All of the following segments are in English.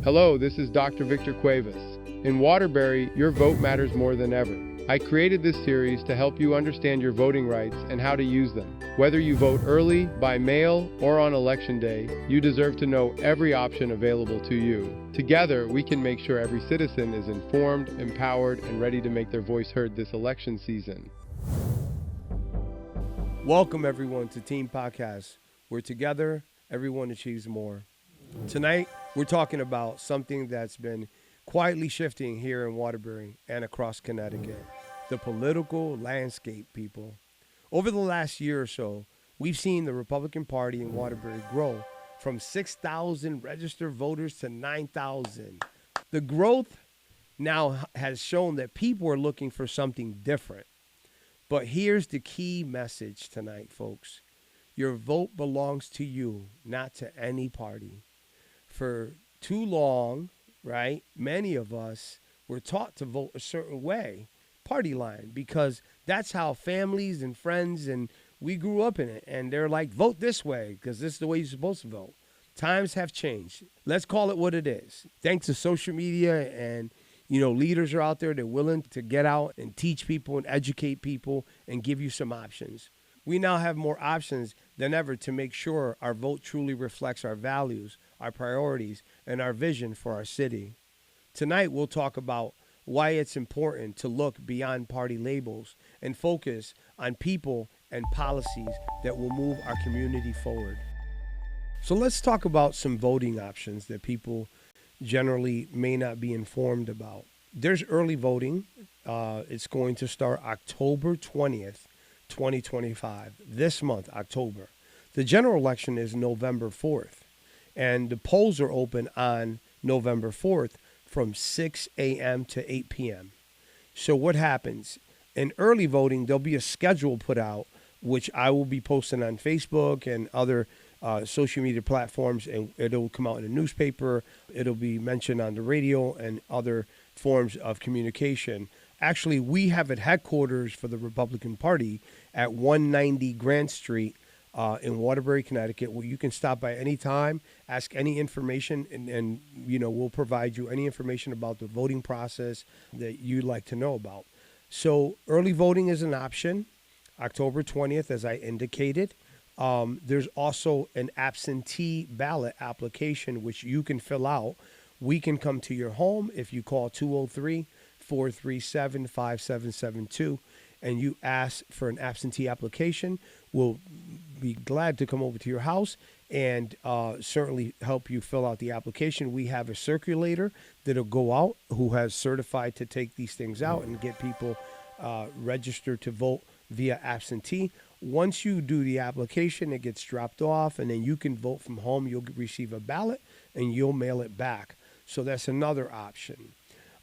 Hello, this is Dr. Victor Cuevas. In Waterbury, your vote matters more than ever. I created this series to help you understand your voting rights and how to use them. Whether you vote early, by mail, or on election day, you deserve to know every option available to you. Together, we can make sure every citizen is informed, empowered, and ready to make their voice heard this election season. Welcome, everyone, to T.E.A.M Podcast, where together, everyone achieves more. Tonight, we're talking about something that's been quietly shifting here in Waterbury and across Connecticut, the political landscape, people. Over the last year or so, we've seen the Republican Party in Waterbury grow from 6,000 registered voters to 9,000. The growth now has shown that people are looking for something different. But here's the key message tonight, folks. Your vote belongs to you, not to any party. For too long, right, many of us were taught to vote a certain way, party line, because that's how families and friends and we grew up in it. And they're like, vote this way because this is the way you're supposed to vote. Times have changed. Let's call it what it is. Thanks to social media and, leaders are out there. They're willing to get out and teach people and educate people and give you some options. We now have more options than ever to make sure our vote truly reflects our values, our priorities, and our vision for our city. Tonight, we'll talk about why it's important to look beyond party labels and focus on people and policies that will move our community forward. So let's talk about some voting options that people generally may not be informed about. There's early voting. It's going to start October 20th, 2025, this month, October. The general election is November 4th, and the polls are open on November 4th from 6 a.m. to 8 p.m. So what happens? In early voting, there'll be a schedule put out, which I will be posting on Facebook and other social media platforms, and it'll come out in a newspaper. It'll be mentioned on the radio and other forms of communication. Actually, we have at headquarters for the Republican Party at 190 Grant Street in Waterbury, Connecticut, where you can stop by any time, ask any information, and we'll provide you any information about the voting process that you'd like to know about. So early voting is an option, October 20th, as I indicated. There's also an absentee ballot application, which you can fill out. We can come to your home if you call 203-437-5772 and you ask for an absentee application. We'll be glad to come over to your house and certainly help you fill out the application. We have a circulator that'll go out who has certified to take these things out and get people registered to vote via absentee. Once you do the application, it gets dropped off, and then you can vote from home. You'll receive a ballot, and you'll mail it back. So that's another option.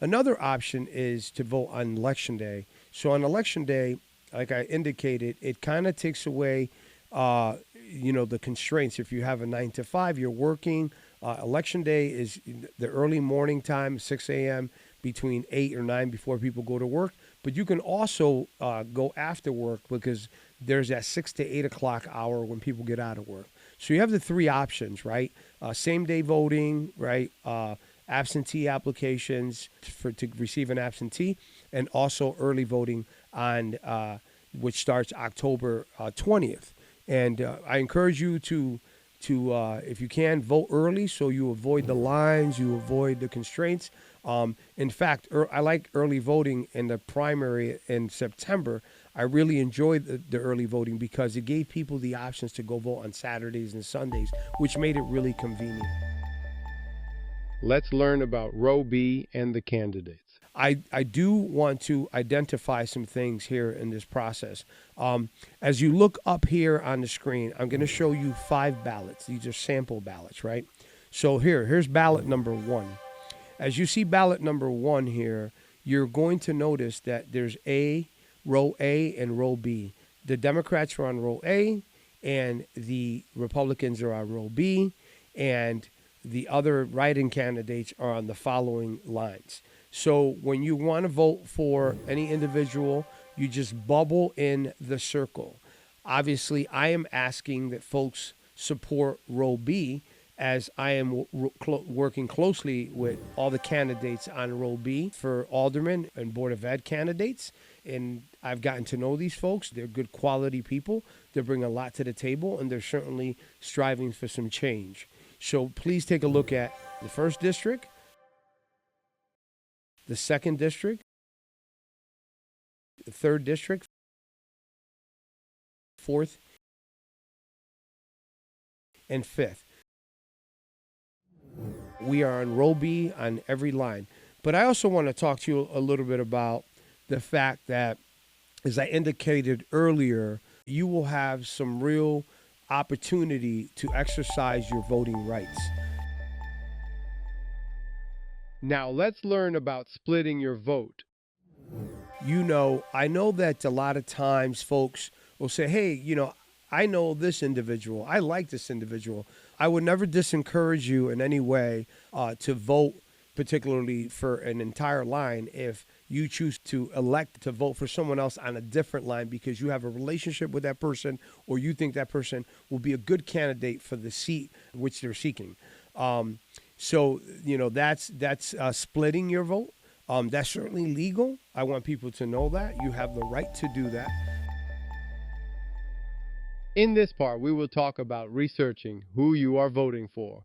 Another option is to vote on Election Day. So on Election Day, like I indicated, it kind of takes away, the constraints. If you have a 9 to 5, you're working. Election Day is the early morning time, 6 a.m., between 8 or 9 before people go to work. But you can also go after work because there's that 6 to 8 o'clock hour when people get out of work. So you have the three options, right? Same day voting, right? Absentee applications to receive an absentee, and also early voting on which starts October 20th. And I encourage you to if you can, vote early so you avoid the lines, you avoid the constraints. In fact, I like early voting in the primary in September. I really enjoyed the early voting because it gave people the options to go vote on Saturdays and Sundays, which made it really convenient. Let's learn about Row B and the candidates. I do want to identify some things here in this process. As you look up here on the screen, I'm going to show you 5 ballots. These are sample ballots, right? So here's ballot number 1. As you see ballot number 1 here, you're going to notice that there's row A and row B. The Democrats are on row A and the Republicans are on row B, and the other write-in candidates are on the following lines. So when you want to vote for any individual, you just bubble in the circle. Obviously, I am asking that folks support row B as I am working closely with all the candidates on Roll B for Alderman and Board of Ed candidates. And I've gotten to know these folks. They're good quality people. They bring a lot to the table, and they're certainly striving for some change. So please take a look at the first district, the second district, the third district, fourth, and fifth. We are on Roll B on every line. But I also want to talk to you a little bit about the fact that, as I indicated earlier, you will have some real opportunity to exercise your voting rights. Now let's learn about splitting your vote. I know that a lot of times folks will say, hey, I know this individual. I like this individual. I would never disencourage you in any way to vote, particularly for an entire line, if you choose to elect to vote for someone else on a different line because you have a relationship with that person or you think that person will be a good candidate for the seat which they're seeking. That's splitting your vote. That's certainly legal. I want people to know that. You have the right to do that. In this part, we will talk about researching who you are voting for.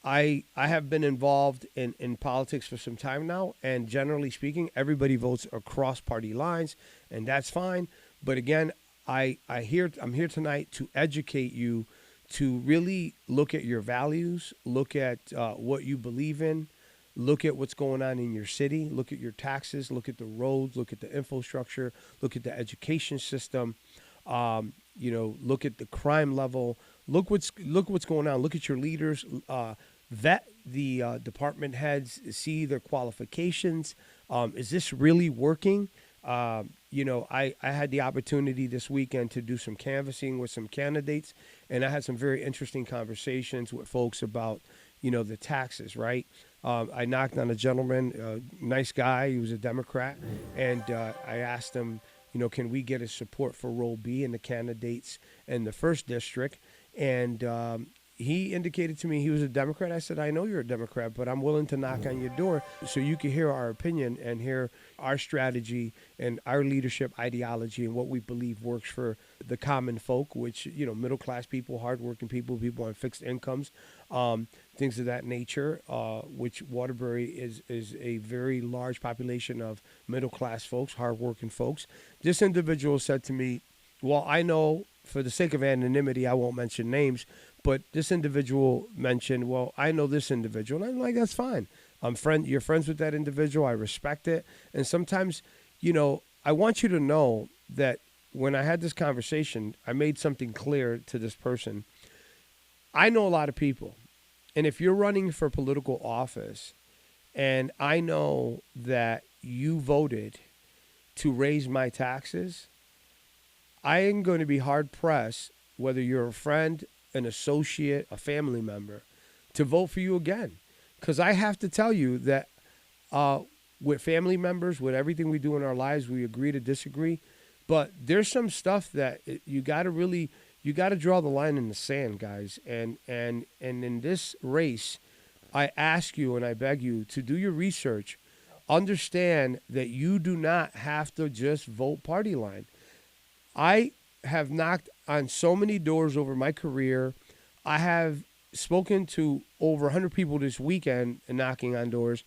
I have been involved in politics for some time now, and generally speaking, everybody votes across party lines, and that's fine. But again, I'm here tonight to educate you to really look at your values, look at what you believe in, look at what's going on in your city, look at your taxes, look at the roads, look at the infrastructure, look at the education system, look at the crime level, look what's going on, look at your leaders, vet the department heads, see their qualifications. Is this really working? I had the opportunity this weekend to do some canvassing with some candidates, and I had some very interesting conversations with folks about, the taxes, right? I knocked on a gentleman, a nice guy. He was a Democrat, and I asked him, can we get his support for Roll B and the candidates in the first district? And he indicated to me he was a Democrat. I said, I know you're a Democrat, but I'm willing to knock on your door so you can hear our opinion and hear our strategy and our leadership ideology and what we believe works for the common folk, which, middle-class people, hardworking people, people on fixed incomes, things of that nature, which Waterbury is a very large population of middle-class folks, hardworking folks. This individual said to me, well, I know, for the sake of anonymity, I won't mention names, but this individual mentioned, well, I know this individual. And I'm like, that's fine. You're friends with that individual. I respect it. And sometimes, I want you to know that when I had this conversation, I made something clear to this person. I know a lot of people. And if you're running for political office, and I know that you voted to raise my taxes, I am going to be hard-pressed, whether you're a friend, an associate, a family member, to vote for you again. Because I have to tell you that with family members, with everything we do in our lives, we agree to disagree. But there's some stuff that you got to draw the line in the sand, guys. And in this race, I ask you and I beg you to do your research. Understand that you do not have to just vote party line. I have knocked on so many doors over my career. I have spoken to over 100 people this weekend and knocking on doors.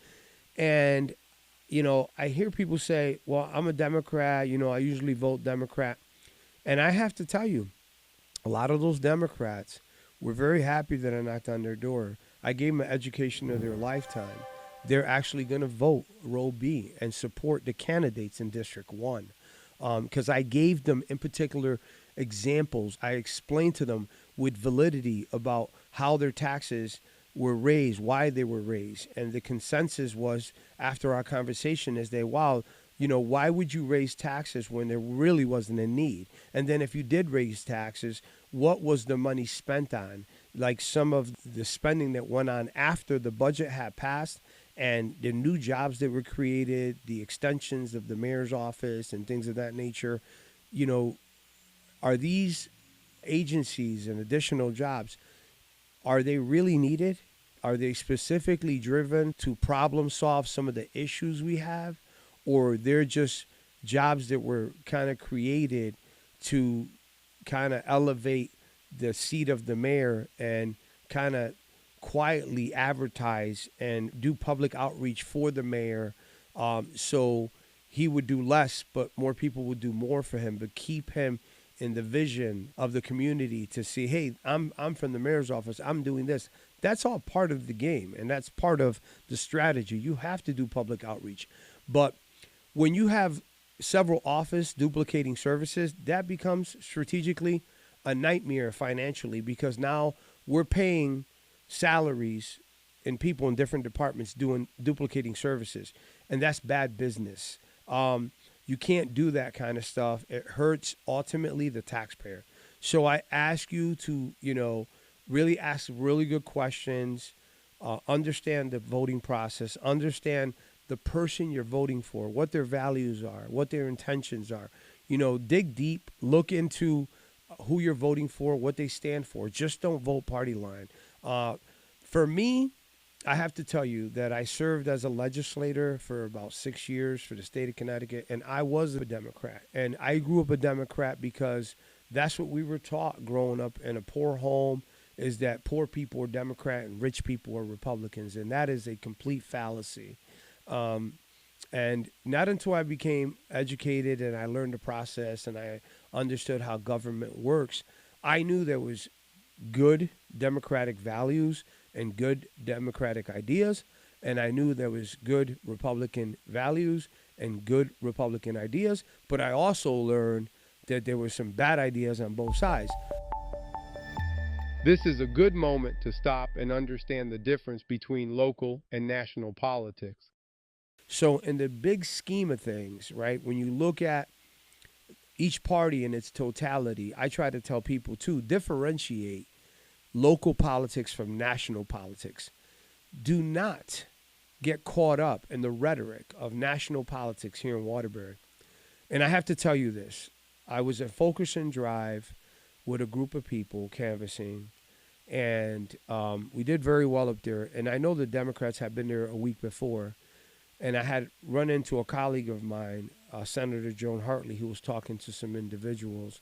And, I hear people say, well, I'm a Democrat. I usually vote Democrat. And I have to tell you, a lot of those Democrats were very happy that I knocked on their door. I gave them an education of their lifetime. They're actually going to vote Roll B and support the candidates in District 1. Because I gave them, in particular, examples. I explained to them with validity about how their taxes were raised, why they were raised. And the consensus was, after our conversation, is that, wow, why would you raise taxes when there really wasn't a need? And then if you did raise taxes, what was the money spent on? Like some of the spending that went on after the budget had passed, and the new jobs that were created, the extensions of the mayor's office and things of that nature, are these agencies and additional jobs, Are they really needed? Are they specifically driven to problem solve some of the issues we have? Or they're just jobs that were kind of created to kind of elevate the seat of the mayor and kind of quietly advertise and do public outreach for the mayor, so he would do less, but more people would do more for him, but keep him in the vision of the community to see, hey, I'm from the mayor's office, I'm doing this. That's all part of the game, and that's part of the strategy. You have to do public outreach. But when you have several office duplicating services, that becomes strategically a nightmare financially, because now we're paying salaries and people in different departments doing duplicating services, and that's bad business. You can't do that kind of stuff. It hurts ultimately the taxpayer. So I ask you to, really ask really good questions, understand the voting process, understand the person you're voting for, what their values are, what their intentions are. Dig deep, look into who you're voting for, what they stand for. Just don't vote party line. For me, I have to tell you that I served as a legislator for about 6 years for the state of Connecticut, and I was a Democrat. And I grew up a Democrat because that's what we were taught growing up in a poor home, is that poor people are Democrat and rich people are Republicans. And that is a complete fallacy. And not until I became educated and I learned the process and I understood how government works, I knew there was good Democratic values and good Democratic ideas, and I knew there was good Republican values and good Republican ideas, but I also learned that there were some bad ideas on both sides. This is a good moment to stop and understand the difference between local and national politics. So in the big scheme of things, right, when you look at each party in its totality, I try to tell people to differentiate local politics from national politics. Do not get caught up in the rhetoric of national politics here in Waterbury. And I have to tell you this. I was at Focus and Drive with a group of people canvassing, and we did very well up there. And I know the Democrats had been there a week before, and I had run into a colleague of mine, Senator Joan Hartley, who was talking to some individuals.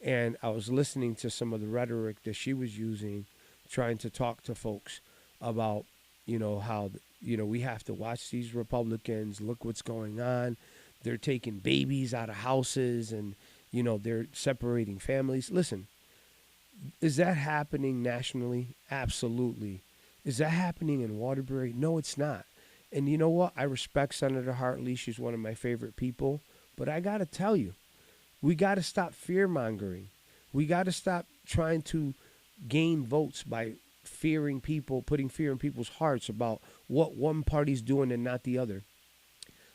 And I was listening to some of the rhetoric that she was using, trying to talk to folks about, how, we have to watch these Republicans. Look what's going on. They're taking babies out of houses and, they're separating families. Listen, is that happening nationally? Absolutely. Is that happening in Waterbury? No, it's not. And you know what? I respect Senator Hartley. She's one of my favorite people. But I got to tell you, we got to stop fear-mongering. We got to stop trying to gain votes by fearing people, putting fear in people's hearts about what one party's doing and not the other.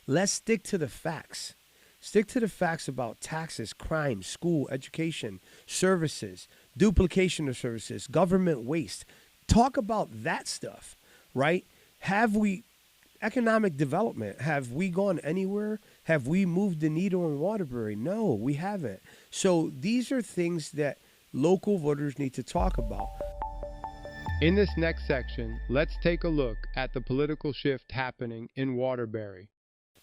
Let's stick to the facts. Stick to the facts about taxes, crime, school, education, services, duplication of services, government waste. Talk about that stuff, right? Economic development, have we gone anywhere? Have we moved the needle in Waterbury? No, we haven't. So these are things that local voters need to talk about. In this next section, let's take a look at the political shift happening in Waterbury.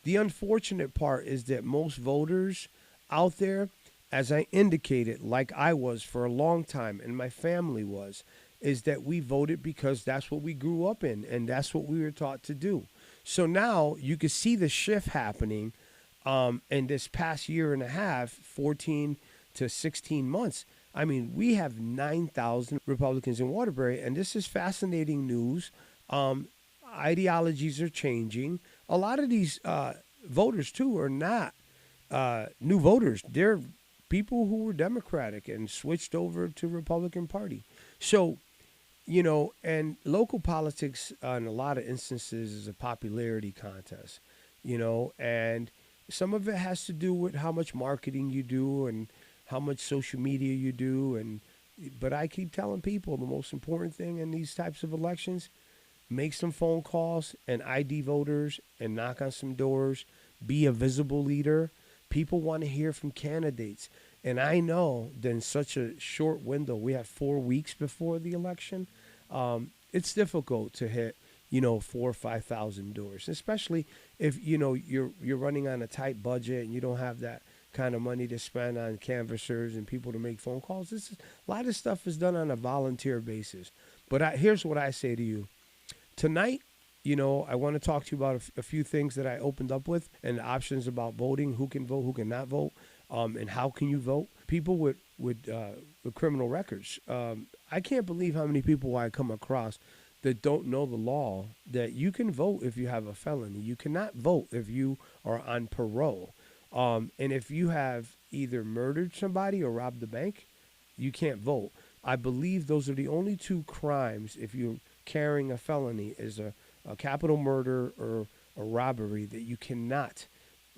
The unfortunate part is that most voters out there, as I indicated, like I was for a long time and my family was, is that we voted because that's what we grew up in and that's what we were taught to do. So now you can see the shift happening in this past year and a half, 14 to 16 months. I mean, we have 9,000 Republicans in Waterbury, and this is fascinating news. Ideologies are changing. A lot of these voters, too, are not new voters. They're people who were Democratic and switched over to Republican Party. So, and local politics in a lot of instances is a popularity contest, and some of it has to do with how much marketing you do and how much social media you do. But I keep telling people the most important thing in these types of elections, make some phone calls and ID voters and knock on some doors, be a visible leader. People want to hear from candidates. And I know that in such a short window, we have 4 weeks before the election. It's difficult to hit, 4 or 5 thousand doors, especially if you're running on a tight budget and you don't have that kind of money to spend on canvassers and people to make phone calls. A lot of stuff is done on a volunteer basis. But here's what I say to you tonight. I want to talk to you about a few things that I opened up with and the options about voting, who can vote, who cannot vote, and how can you vote. People with criminal records. I can't believe how many people I come across that don't know the law, that you can vote if you have a felony. You cannot vote if you are on parole. And if you have either murdered somebody or robbed the bank, you can't vote. I believe those are the only two crimes, if you're carrying a felony, is a capital murder or a robbery, that you cannot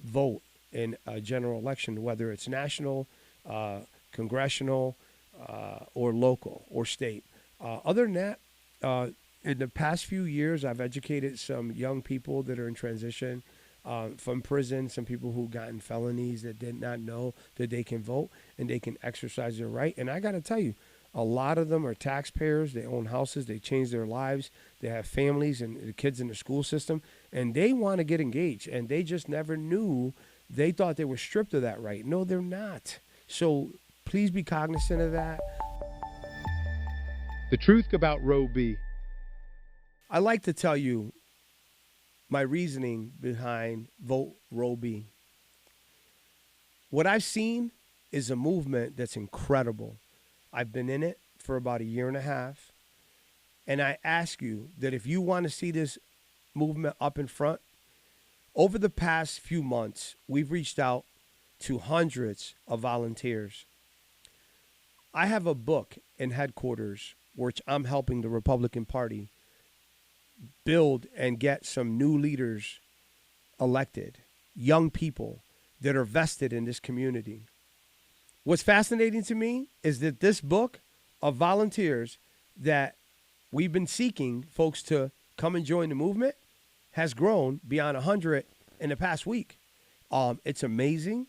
vote in a general election, whether it's national, congressional, or local or state. Other than that, in the past few years, I've educated some young people that are in transition from prison, some people who gotten felonies that did not know that they can vote and they can exercise their right. And I got to tell you, a lot of them are taxpayers. They own houses. They change their lives. They have families and the kids in the school system, and they want to get engaged. And they just never knew. They thought they were stripped of that right. No, they're not. So please be cognizant of that. The truth about Row B. I like to tell you my reasoning behind Vote Row B. What I've seen is a movement that's incredible. I've been in it for about a year and a half. And I ask you that if you want to see this movement up in front, over the past few months, we've reached out to hundreds of volunteers. I have a book in headquarters, which I'm helping the Republican Party build and get some new leaders elected, young people that are vested in this community. What's fascinating to me is that this book of volunteers that we've been seeking folks to come and join the movement has grown beyond 100 in the past week. It's amazing.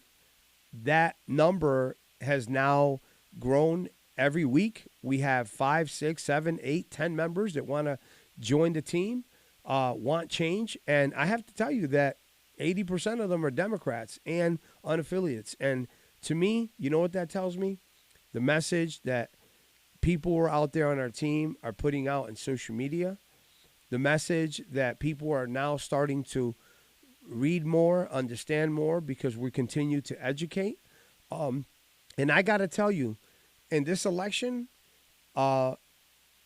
That number has now grown every week. We have 5, 6, 7, 8, 10 members that want to join the team, want change. And I have to tell you that 80% of them are Democrats and unaffiliates. And to me, you know what that tells me? The message that people who are out there on our team are putting out in social media, the message that people are now starting to read more, understand more, because we continue to educate. And I got to tell you, in this election,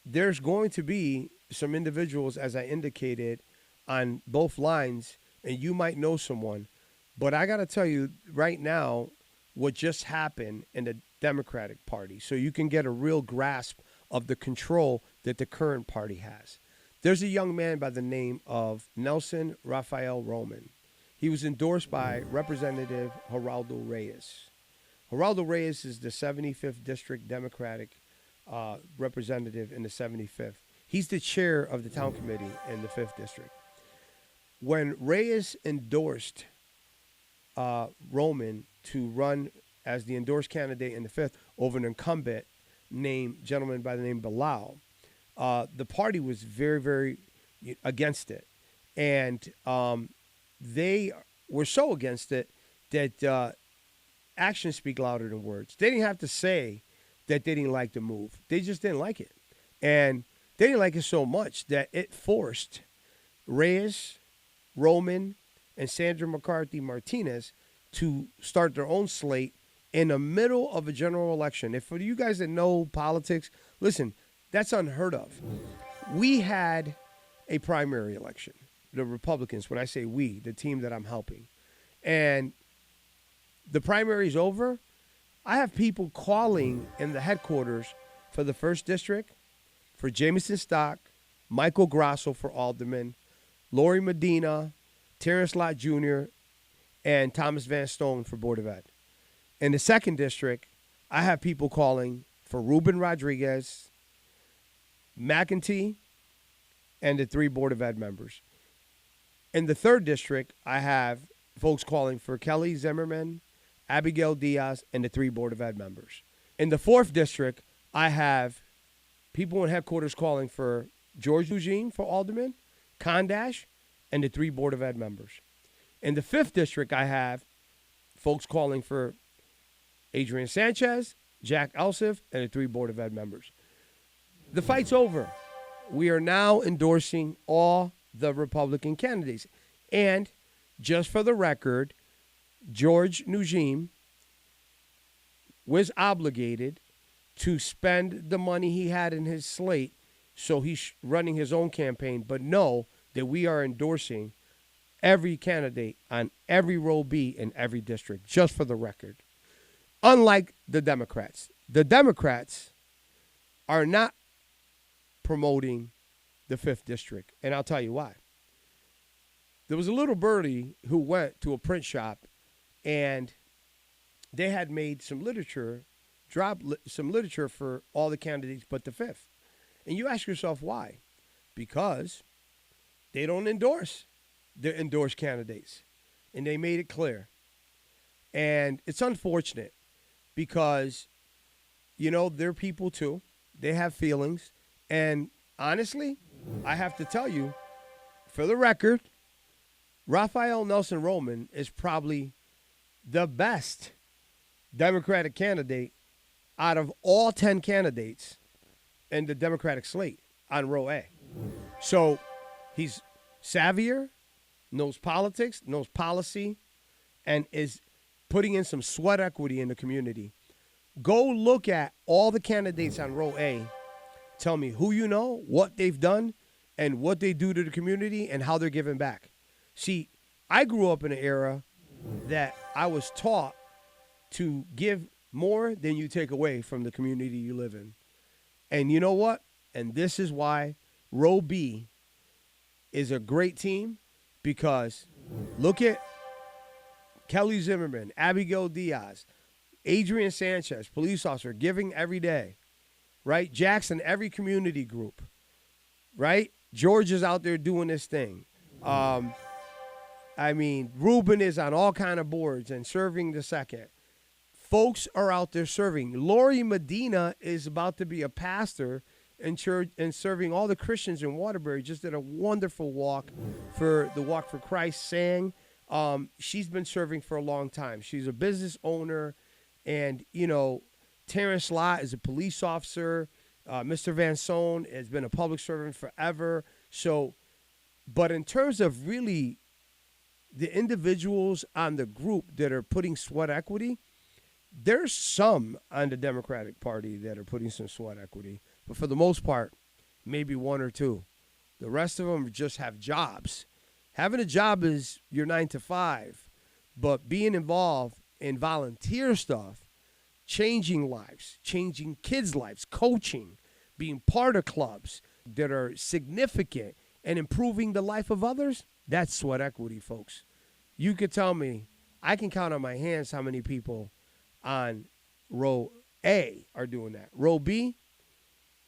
there's going to be some individuals, as I indicated, on both lines, and you might know someone. But I got to tell you right now what just happened in the Democratic Party, so you can get a real grasp of the control that the current party has. There's a young man by the name of Nelson Rafael Roman. He was endorsed by Representative Geraldo Reyes. Geraldo Reyes is the 75th District Democratic representative in the 75th. He's the chair of the town committee in the 5th District. When Reyes endorsed Roman to run as the endorsed candidate in the 5th over an incumbent gentleman by the name Bilal, the party was very, very against it. And they were so against it that actions speak louder than words. They didn't have to say that they didn't like the move. They just didn't like it. And they didn't like it so much that it forced Reyes, Roman, and Sandra McCarthy Martinez to start their own slate in the middle of a general election. If for you guys that know politics, listen, that's unheard of. We had a primary election, the Republicans, when I say we, the team that I'm helping. And the primary's over. I have people calling in the headquarters for the 1st District, for Jameson Stock, Michael Grasso for Alderman, Lori Medina, Terrence Lott Jr., and Thomas Van Stone for Board of Ed. In the 2nd District, I have people calling for Ruben Rodriguez, McEntee, and the 3 Board of Ed members. In the 3rd District, I have folks calling for Kelly Zimmerman, Abigail Diaz, and the 3 Board of Ed members. In the 4th District, I have people in headquarters calling for George Eugene for alderman, Condash, and the 3 Board of Ed members. In the 5th district, I have folks calling for Adrian Sanchez, Jack Elsif, and the 3 Board of Ed members. The fight's over. We are now endorsing all the Republican candidates. And just for the record, George Eugene was obligated to spend the money he had in his slate, so he's running his own campaign. But know that we are endorsing every candidate on every row B in every district, just for the record. Unlike the Democrats. The Democrats are not promoting the 5th district, and I'll tell you why. There was a little birdie who went to a print shop, and they had made some literature, some literature for all the candidates but the 5th. And you ask yourself why? Because they don't endorse the endorsed candidates, and they made it clear. And it's unfortunate because, you know, they're people too. They have feelings. And honestly, I have to tell you, for the record, Raphael Nelson Roman is probably the best Democratic candidate out of all 10 candidates in the Democratic slate on row A. So he's savvier, knows politics, knows policy, and is putting in some sweat equity in the community. Go look at all the candidates on row A. Tell me who you know, what they've done, and what they do to the community and how they're giving back. See, I grew up in an era that I was taught to give more than you take away from the community you live in. And you know what? And this is why row B is a great team, because look at Kelly Zimmerman, Abigail Diaz, Adrian Sanchez, police officer, giving every day, right? Jackson, every community group, right? George is out there doing this thing. I mean, Ruben is on all kind of boards and serving the second. Folks are out there serving. Lori Medina is about to be a pastor in church and serving all the Christians in Waterbury. Just did a wonderful walk for the Walk for Christ, sang. She's been serving for a long time. She's a business owner. And, you know, Terrence Lott is a police officer. Mr. Van Sohn has been a public servant forever. So, but in terms of really the individuals on the group that are putting sweat equity, there's some on the Democratic Party that are putting some sweat equity. But for the most part, maybe 1 or 2. The rest of them just have jobs. Having a job is your 9 to 5. But being involved in volunteer stuff, changing lives, changing kids' lives, coaching, being part of clubs that are significant and improving the life of others, that's sweat equity, folks. You could tell me, I can count on my hands how many people on row A are doing that. Row B,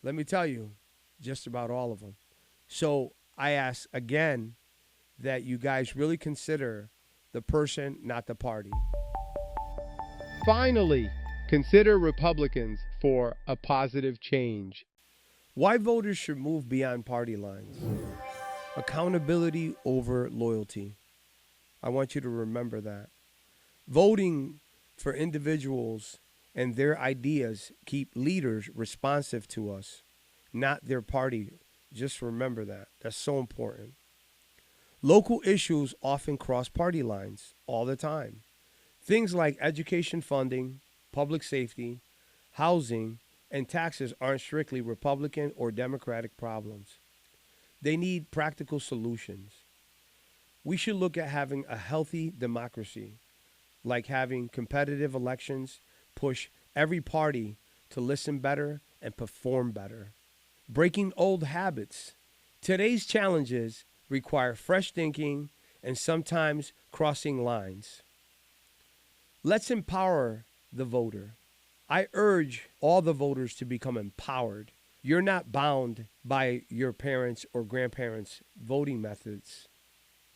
let me tell you, just about all of them. So I ask again that you guys really consider the person, not the party. Finally, consider Republicans for a positive change. Why voters should move beyond party lines. Accountability over loyalty. I want you to remember that. Voting for individuals and their ideas keep leaders responsive to us, not their party. Just remember that. That's so important. Local issues often cross party lines all the time. Things like education funding, public safety, housing, and taxes aren't strictly Republican or Democratic problems. They need practical solutions. We should look at having a healthy democracy, like having competitive elections, push every party to listen better and perform better. Breaking old habits. Today's challenges require fresh thinking and sometimes crossing lines. Let's empower the voter. I urge all the voters to become empowered. You're not bound by your parents' or grandparents' voting methods.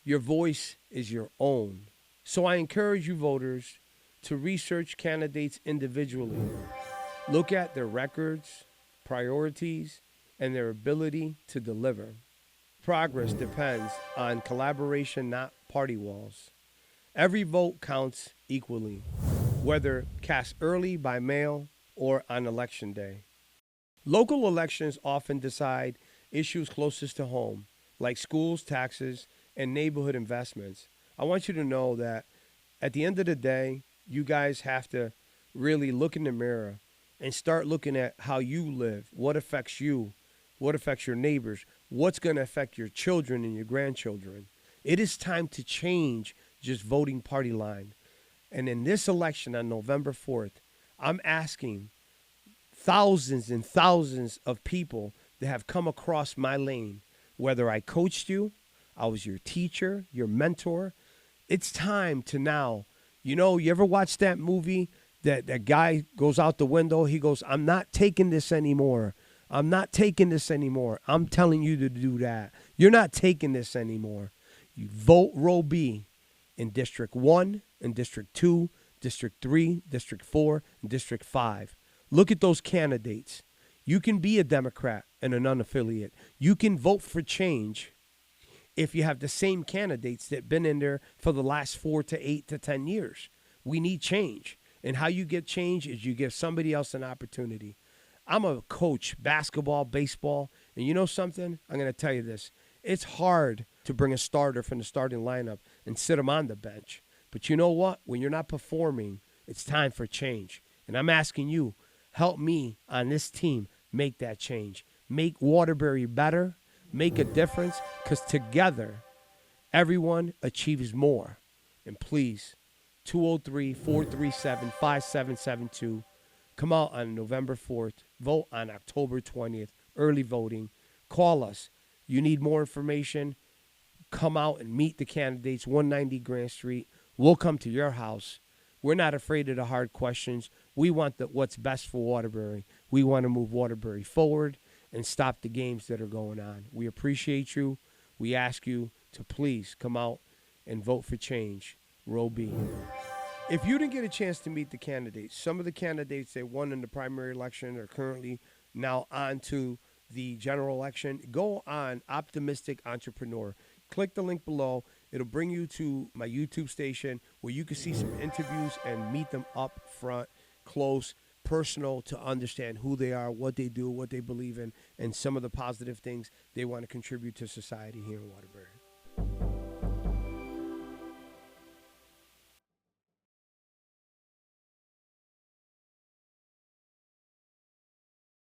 Your voice is your own. So I encourage you voters to research candidates individually. Look at their records, priorities, and their ability to deliver. Progress depends on collaboration, not party walls. Every vote counts equally, whether cast early by mail or on election day. Local elections often decide issues closest to home, like schools, taxes, and neighborhood investments. I want you to know that at the end of the day, you guys have to really look in the mirror and start looking at how you live, what affects you, what affects your neighbors, what's going to affect your children and your grandchildren. It is time to change just voting party line. And in this election on November 4th, I'm asking thousands and thousands of people that have come across my lane, whether I coached you, I was your teacher, your mentor. It's time to now, you ever watch that movie that guy goes out the window, he goes, I'm not taking this anymore. I'm not taking this anymore. I'm telling you to do that. You're not taking this anymore. You vote row B in District 1, in District 2, District 3, District 4, and District 5. Look at those candidates. You can be a Democrat and an unaffiliate. You can vote for change if you have the same candidates that have been in there for the last 4 to 8 to 10 years. We need change. And how you get change is you give somebody else an opportunity. I'm a coach, basketball, baseball, and you know something? I'm going to tell you this. It's hard to bring a starter from the starting lineup and sit them on the bench. But you know what? When you're not performing, it's time for change. And I'm asking you, help me on this team make that change. Make Waterbury better. Make a difference, because together, everyone achieves more. And please, 203-437-5772. Come out on November 4th. Vote on October 20th. Early voting. Call us. You need more information? Come out and meet the candidates, 190 Grand Street. We'll come to your house. We're not afraid of the hard questions. We want what's best for Waterbury. We want to move Waterbury forward and stop the games that are going on. We appreciate you. We ask you to please come out and vote for change. Row B. If you didn't get a chance to meet the candidates, some of the candidates that won in the primary election are currently now on to the general election. Go on Optimistic Entrepreneur. Click the link below. It'll bring you to my YouTube station where you can see some interviews and meet them up front, close, personal, to understand who they are, what they do, what they believe in, and some of the positive things they want to contribute to society here in Waterbury.